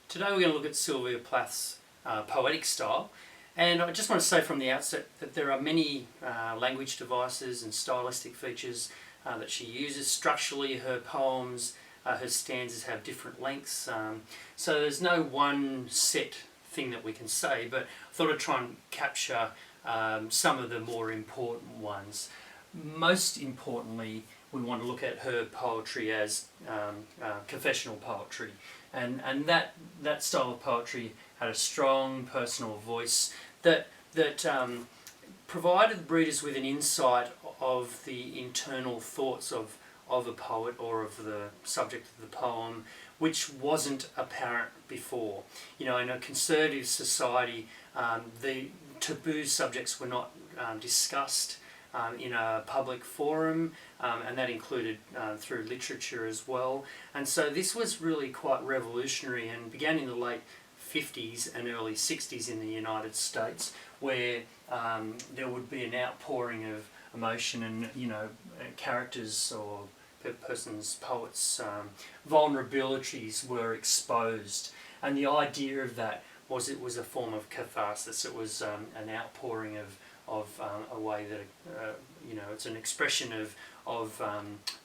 Today we're going to look at Sylvia Plath's poetic style, and I just want to say from the outset that there are many language devices and stylistic features that she uses. Structurally, her poems, her stanzas have different lengths, so there's no one set thing that we can say, but I thought I'd try and capture some of the more important ones. Most importantly, we want to look at her poetry as confessional poetry, and that style of poetry had a strong personal voice that provided readers with an insight of the internal thoughts of a poet or of the subject of the poem, which wasn't apparent before. You know, in a conservative society, the taboo subjects were not discussed in a public forum, and that included through literature as well. And so this was really quite revolutionary and began in the late 50s and early 60s in the United States, where there would be an outpouring of emotion and, you know, characters or poets' vulnerabilities were exposed. And the idea of that was it was a form of catharsis. It was an outpouring of a way that you know, it's an expression of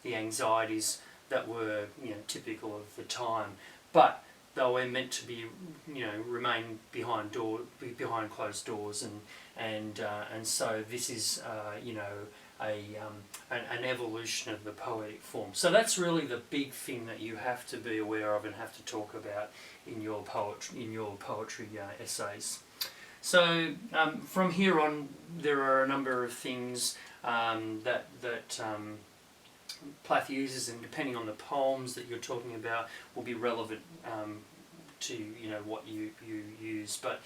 the anxieties that were, you know, typical of the time, but they were meant to be, you know, remain behind closed doors, and so this is you know, an evolution of the poetic form. So that's really the big thing that you have to be aware of and have to talk about in your poetry essays. So from here on, there are a number of things that Plath uses, and depending on the poems that you're talking about, will be relevant to, you know, what you use. But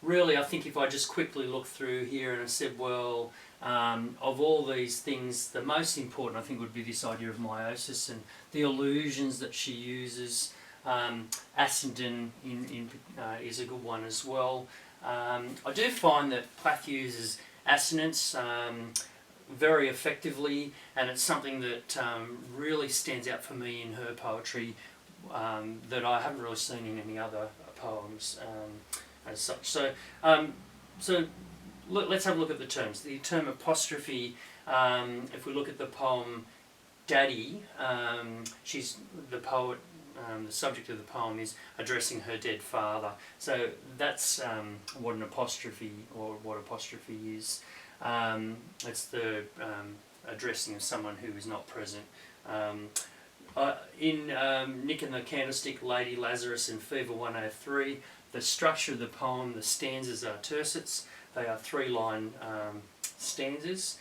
really, I think if I just quickly look through here and I said, well, of all these things, the most important I think would be this idea of meiosis and the allusions that she uses. Ascendant is a good one as well. I do find that Plath uses assonance very effectively, and it's something that really stands out for me in her poetry that I haven't really seen in any other poems as such. So, let's have a look at the terms. The term apostrophe, if we look at the poem Daddy, she's the poet. The subject of the poem is addressing her dead father. So that's what an apostrophe, or what apostrophe is. It's the addressing of someone who is not present. In Nick and the Candlestick, Lady Lazarus and Fever 103, the structure of the poem, the stanzas are tercets. They are 3-line stanzas.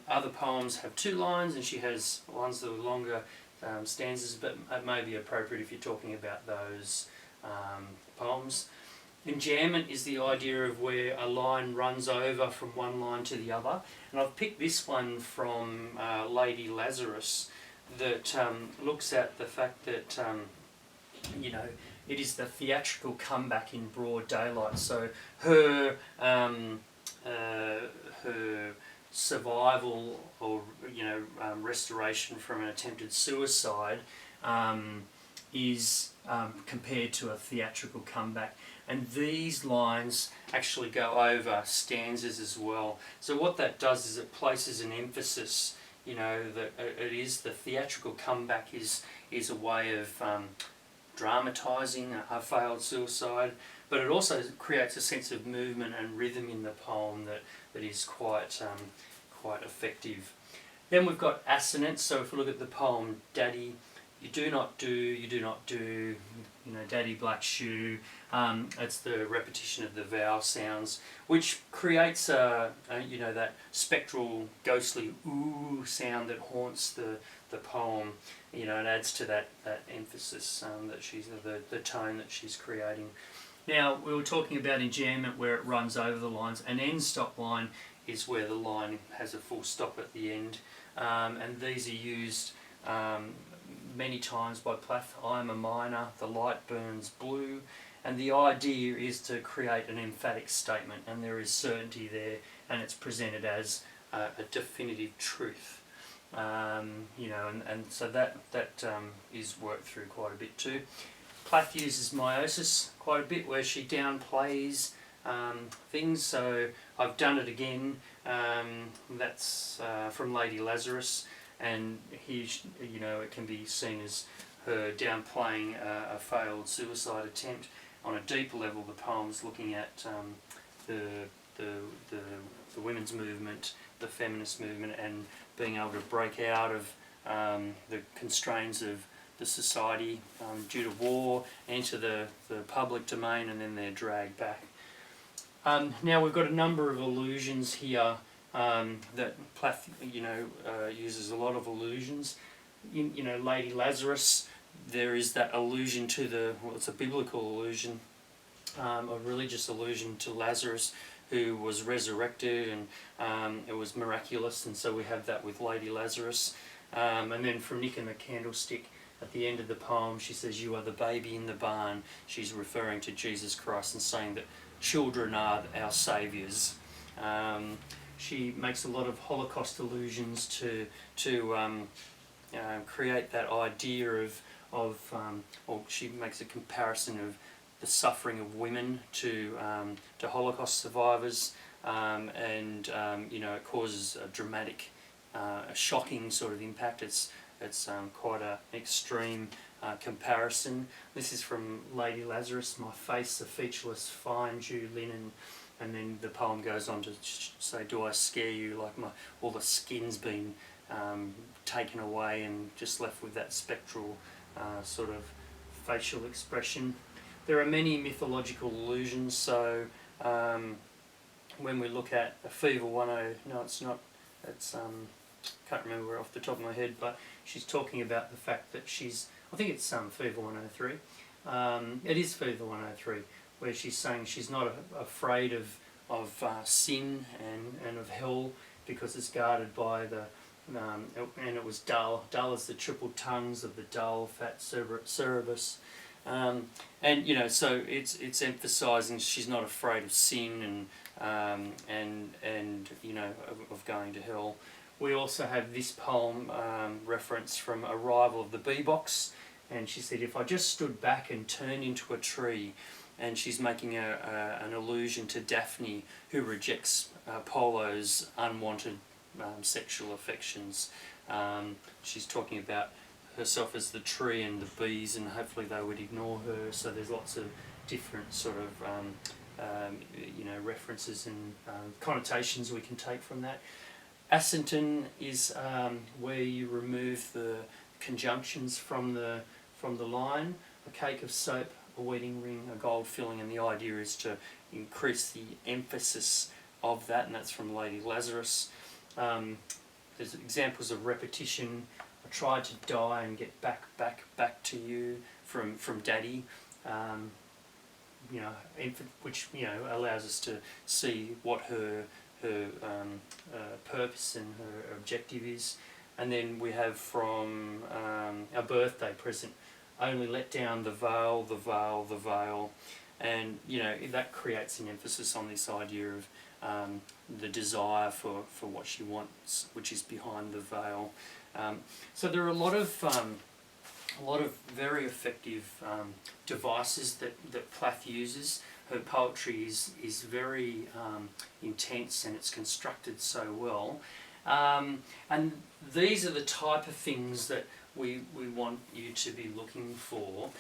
Other poems have 2 lines, and she has ones that are longer stanzas, but it may be appropriate if you're talking about those poems. Enjambment is the idea of where a line runs over from one line to the other, and I've picked this one from Lady Lazarus that looks at the fact that you know, it is the theatrical comeback in broad daylight. So her survival, or, you know, restoration from an attempted suicide is compared to a theatrical comeback, and these lines actually go over stanzas as well. So what that does is it places an emphasis, you know, that it is the theatrical comeback is a way of dramatising a failed suicide, but it also creates a sense of movement and rhythm in the poem that is quite effective. Then we've got assonance. So if we look at the poem Daddy, you do not do, you know, Daddy black shoe. It's the repetition of the vowel sounds, which creates you know, that spectral, ghostly ooh sound that haunts the poem. You know, it adds to that emphasis that she's the tone that she's creating. Now, we were talking about enjambment, where it runs over the lines. An end stop line is where the line has a full stop at the end, and these are used many times by Plath. I am a miner, the light burns blue, and the idea is to create an emphatic statement, and there is certainty there, and it's presented as a definitive truth. You know, and so that is worked through quite a bit too. Plath uses meiosis quite a bit, where she downplays things. So I've done it again. That's from Lady Lazarus, and here, you know, it can be seen as her downplaying a failed suicide attempt. On a deeper level, the poem's looking at the women's movement, the feminist movement, and being able to break out of the constraints of the society due to war, enter the public domain, and then they're dragged back. Now we've got a number of allusions here that Plath, uses a lot of allusions. Lady Lazarus, there is that allusion to it's a biblical allusion, a religious allusion to Lazarus, who was resurrected, and it was miraculous, and so we have that with Lady Lazarus. And then from Nick and the Candlestick, at the end of the poem, she says, "You are the baby in the barn." She's referring to Jesus Christ and saying that children are our saviours. She makes a lot of Holocaust allusions to create that idea or she makes a comparison of the suffering of women to Holocaust survivors, and it causes a dramatic, a shocking sort of impact. It's quite an extreme comparison. This is from Lady Lazarus. "My face a featureless fine dew linen," and then the poem goes on to say, "Do I scare you like all the skin's been taken away and just left with that spectral sort of facial expression." There are many mythological allusions. So when we look at a Fever 10, no, it's not. It's can't remember off the top of my head, but she's talking about the fact that I think it's Fever 103. It is Fever 103, where she's saying she's not afraid of sin and of hell, because it's guarded by and it was dull. Dull as the triple tongues of the dull fat Cerberus. So it's emphasising she's not afraid of sin and of going to hell. We also have this poem reference from Arrival of the Bee-Box, and she said, "If I just stood back and turned into a tree," and she's making an allusion to Daphne, who rejects Apollo's unwanted sexual affections. She's talking about herself as the tree and the bees, and hopefully they would ignore her. So there's lots of different sort of references and connotations we can take from that. Ascendant is where you remove the conjunctions from the line. A cake of soap, a wedding ring, a gold filling, and the idea is to increase the emphasis of that, and that's from Lady Lazarus. There's examples of repetition. "I tried to die and get back to you," from Daddy, which allows us to see what her purpose and her objective is. And then we have from A Birthday Present, "Only let down the veil, the veil, the veil," and that creates an emphasis on this idea of the desire for what she wants, which is behind the veil. So there are a lot of very effective devices that Plath uses. Her poetry is very intense, and it's constructed so well. And these are the type of things that we want you to be looking for.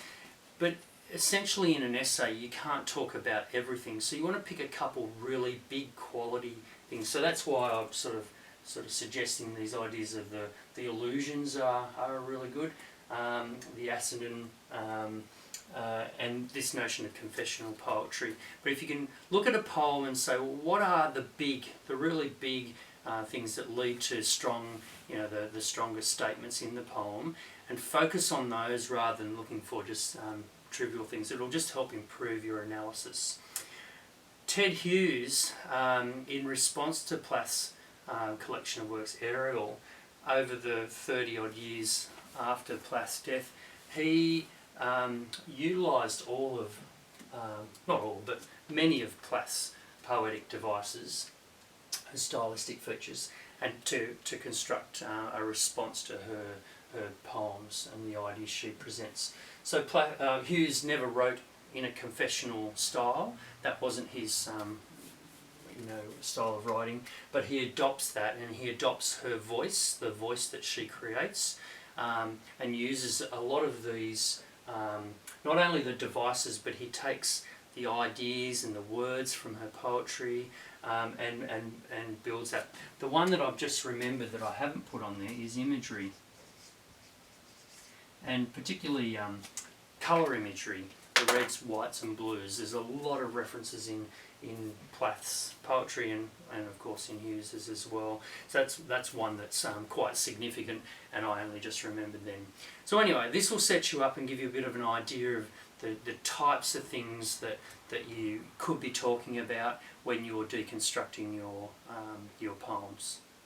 But essentially in an essay you can't talk about everything, so you want to pick a couple really big quality things. So that's why I'm sort of suggesting these ideas of the allusions are really good, the ascendant, and this notion of confessional poetry. But if you can look at a poem and say, well, what are the really big things that lead to strong, the strongest statements in the poem, and focus on those rather than looking for just trivial things. It'll just help improve your analysis. Ted Hughes, in response to Plath's collection of works, Ariel, over the 30 odd years after Plath's death, he utilised all of, not all, but many of Plath's poetic devices, stylistic features, and to construct a response to her poems and the ideas she presents. So Hughes never wrote in a confessional style. That wasn't his style of writing, but he adopts that, and he adopts her voice, the voice that she creates, and uses a lot of these, not only the devices, but he takes the ideas and the words from her poetry, and builds that. The one that I've just remembered that I haven't put on there is imagery, and particularly colour imagery, the reds, whites and blues. There's a lot of references in Plath's poetry and of course in Hughes's as well. So that's one that's quite significant, and I only just remembered them. So anyway, this will set you up and give you a bit of an idea of the types of things that you could be talking about when you're deconstructing your poems.